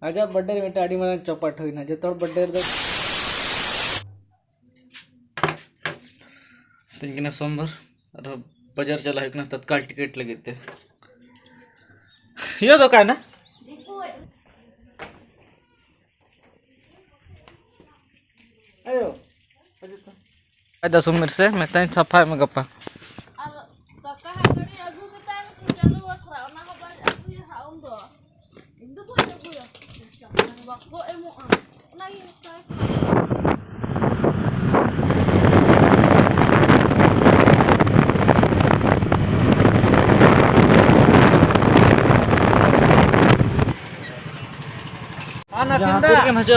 आजा बर्थडे में आड़ी माना चौपाट हुई ना जो तोड़ बर्थडे दो तीन सोमवार और बाजार चला है तत्काल टिकट लगे थे ये तो का ना ayo 10 menit से मैं तैन सफाई में गप्पा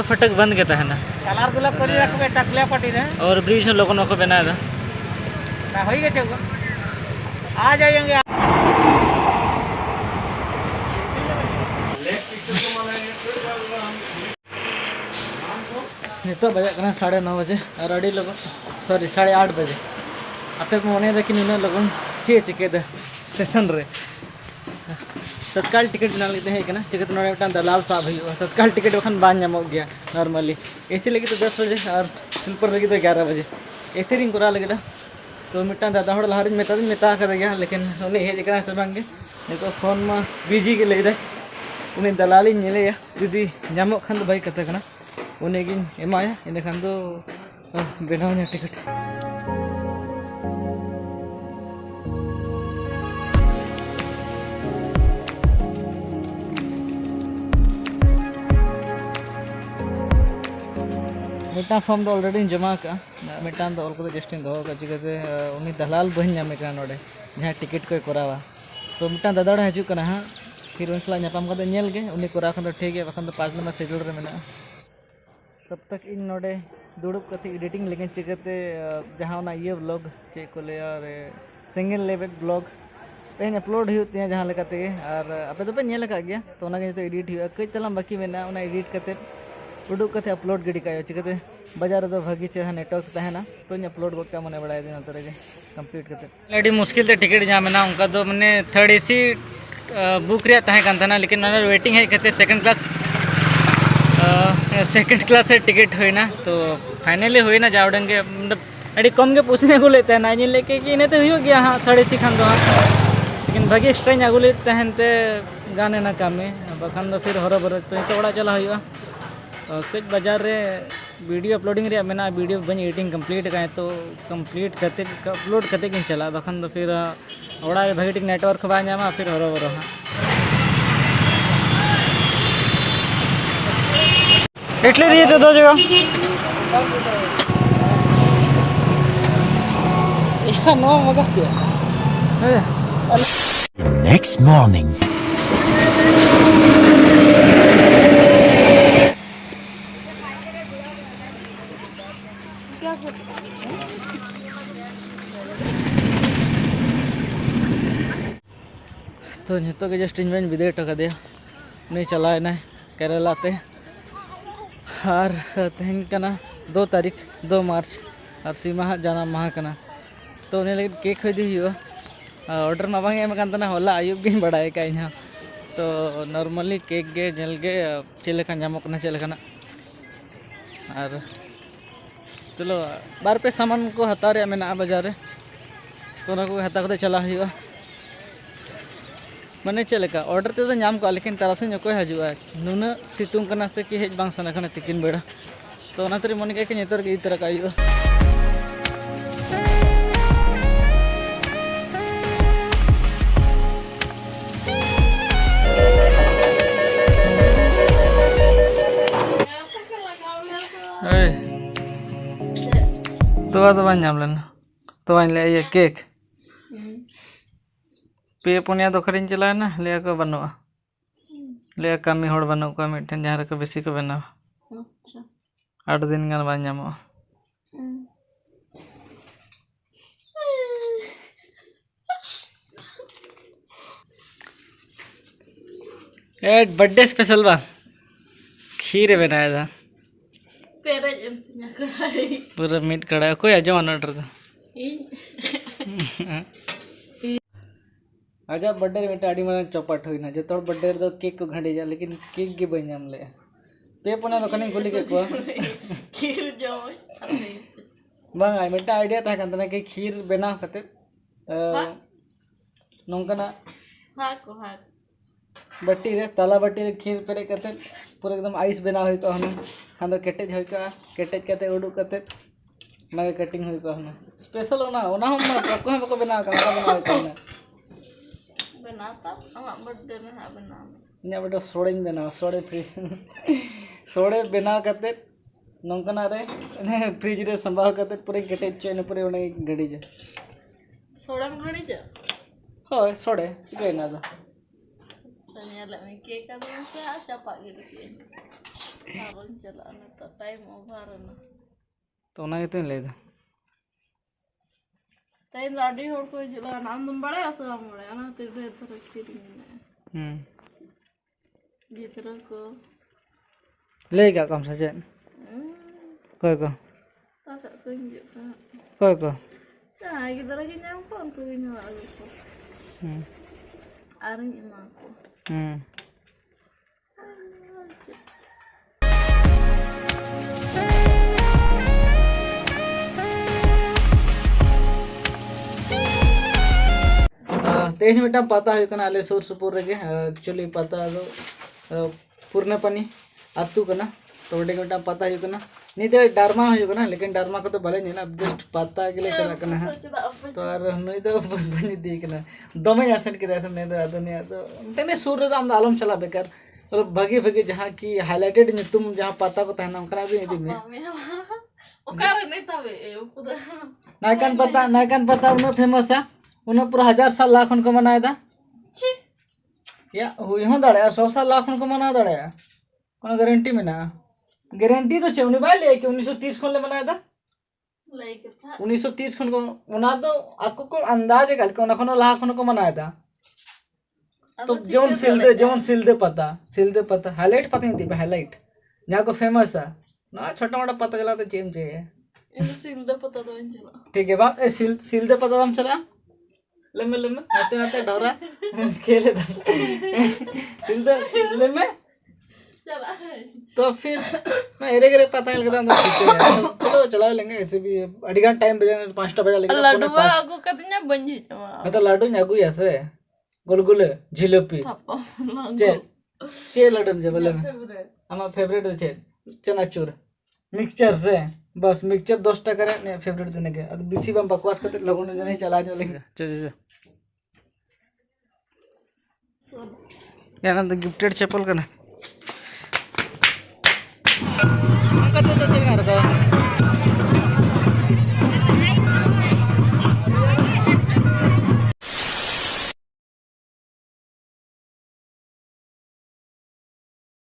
फटक बंद के तहना कलर गुलाब करी रखबे टकले पटी रे और ब्रिज में लोगों को बनाया था ना होई गए थे आ जाएंगे नितो बजे 9:30 बजे और अड़ी लोग सॉरी 8:30 बजे आपे मने देखि नुना लोगन चे चिके द स्टेशन रे तत्काल टिकट बना लेते हैं ना चिकट नोड़े मिटान दलाल साहब हुआ तत्काल टिकट वखन बान नामो गया नॉर्मली एसी लगी तो 10 बजे और स्लीपर लगी तो 11 बजे एसी रिंग करा लगे तो मिटान दादा हड़ लहरिन मेता कर गया लेकिन उन्हें हेज कना से बांगे नितो फोन में बिजी के ले उन्हें दलाली नेले जुदी नामो खान दो भाई कथा कना उन्हें गिन एमाया इन खान दो बनाव टिकट मिटान फॉर्म तो ऑलरेडी जमा का मिटान तो ऑल जस्ट दो चिकाते उन्हीं दलाल बहन नामे नोड़े जहाँ टिकट को करावा तो मिटान दादा हजूकना हाँ फिर उन सला नापाम करते नेल गे उन्हीं करा खान तो ठीक है बाखान तो 5 नंबर शेड्यूल रे मेना तब तक इन नोड़े दुड़ुब कते एडिटिंग लेकिन चिकाते जहाँ ना ये ब्लॉग चे को ले और सिंगल लेवल ब्लॉग तेन अपलोड होते जहाँ लेकाते और आपे तो पे नेल का गया तो ना तो एडिट हुआ कई तलाम बाकी मेना उना एडिट करते उडुक कते अपलोड गिडी का चिकाते बाजार दो भागी चेहरा नेटवर्क तहना तो अपलोड गोद का मने बड़ाई दिन तरह के कंप्लीट करते एडी मुश्किल ते टिकट जहाँ मेना उनका तो मने 3rd AC बुक रे तहे कान था लेकिन मैंने वेटिंग है कहते सेकंड क्लास से टिकट हुई तो फाइनली हुई ना जावड़ेंगे मतलब अड़ी कम के पूछने को लेते हैं ना जी लेके कि इन्हें तो हुई गया हाँ 3rd AC खान दो हाँ लेकिन भागी एक्स्ट्रा आगू लेते हैं गाने ना काम में बखान फिर हरो बरो तो ओड़ा चला हुआ कुछ बाजार रे वीडियो अपलोडिंग रे मेना वीडियो बनी एडिटिंग कंप्लीट का तो कंप्लीट करते अपलोड करते कि चला बखान तो फिर ओड़ा रे भागी नेटवर्क बा नामा फिर हरो बरो हाँ एटले रही तो दो जगह या नो मगा के नेक्स्ट मॉर्निंग तो नितो के जस्ट इंजन विदे टका दे नहीं चला है ना केरला ते और तेहन कना 2 तारीख 2 मार्च और सीमा जाना माह कना तो उन्हें लगे केक खरीदी हुआ ऑर्डर मा बांगे एम कान तना होला आयुब गिन बड़ाई का इहा तो नॉर्मली केक गे जल गे चले का नामो कना चले कना और चलो बार पे सामान को हता रे मेना बाजार रे तो ना को हता को चला हुआ माने चलेका ऑर्डर ते तो नाम को लेकिन तारासिन को हजुआ नुना सितुंग कना से कि हेज बांग सना कना तिकिन बेड़ा तो ना तरी मन के नेतर के इतर का आयो तो बान नाम लेना तो बान ले ये केक पे पुनिया तो खरीन चला ना ले को बनुआ ले कमी होड़ बनु को मिठन जहाँ को बेसी को बना 8 दिन गान बान नामो बर्थडे स्पेशल बा खीर बनाया था पूरा मीट कड़ा कोई आजो ऑर्डर था आजा बर्थडे में आड़ी मारन चौपट होइना जो तोर बर्थडे रे केक को घंटे जा लेकिन केक गे बई नाम ले पे पना दोकान कुली के को खीर जम बांग आई मेटा आइडिया था कंतना के खीर बनाव कते नोंकना हाँ को हाँ बट्टी रे ताला बट्टी रे खीर पेरे कते पूरा एकदम आइस बनाव होई को हन हां केटेज होई का केटेज कते उडू कते ना कटिंग होई को हन स्पेशल ओना हम को हम को बनाव का बनाव का बनाता हम बर्थडे में हाँ बना इन्हें बेटा सोड़े बनाव सोड़े फ्रिज सोड़े बनाव कते नोंकना रे इन्हें फ्रिज रे संभाव कते पूरे केटेज चेन पूरे ओने गड़ी जे सोडम घड़ी जा होय सोड़े चिके ना दा चनिया में केक का दिन से आ चपा गिर के आवन चला ना तो टाइम ओवर ना तो ना तो ले दा तई दादी होड़ को जला नाम तुम बड़े असम बड़े ना तेरे इधर खीर में गितर को ले क्या काम से कोई को tak tunjuk tak. कोई को Nah, kita lagi nyampang ke nyala aku. Ari emak aku. तेज मिटा पता है कना आले सुर सुपुर रे एक्चुअली पता दो पूर्ण पानी आतु कना तो वडे मिटा पता है कना निदे डरमा है कना लेकिन डरमा को तो भले नहीं ना जस्ट पता के लिए चला कना तो आर नहीं तो बनी दी कना दमे यासन के दसन नहीं तो आदमी तो तने सुर रे हम आलम चला बेकार और भगी भगी जहां की हाइलाइटेड तुम जहां पता को तहना कना भी नहीं में ओकार नहीं तबे पूरा नायकन पता उन फेमस है उन्हें पूरा 1000 साल लाख उनको मनाया था या हो दड़े 100 साल लाख उनको मना दड़े कोनो गारंटी में ना गारंटी तो चेवनी भाई ले कि 1930 खोल ले बनाया था लाइक था 1930 खोल को बना तो आपको को अंदाज है कल को ना लाख उनको मनाया था तो जोन सिल दे पता हाईलाइट पता नहीं थी हाईलाइट जहां को फेमस है ना छोटा मोटा पता चला तो चेम चाहिए ये सिल दे पता तो चला ठीक है बाप सिल दे पता हम चला लम्बे आते डोरा खेले सिलते में चला तो फिर मैं एरे गरे पता है चलो चला लेंगे ऐसे भी अड़िगान टाइम बजे 5टा बजे लेकिन लड्डू आगो कतnya बंजी मैं तो लाडू न्यागु ऐसे गुलगुले जिलेबी चे लड्डू जे बोले हमारा फेवरेट है चनाचूर मिक्सचर से बस मिक्सचर 10 टका रे फेवरेट देने के अब बीसी बम बकवास करते लोगों ने नहीं चला जो लेंगे चल यार गिफ्टेड चप्पल का ना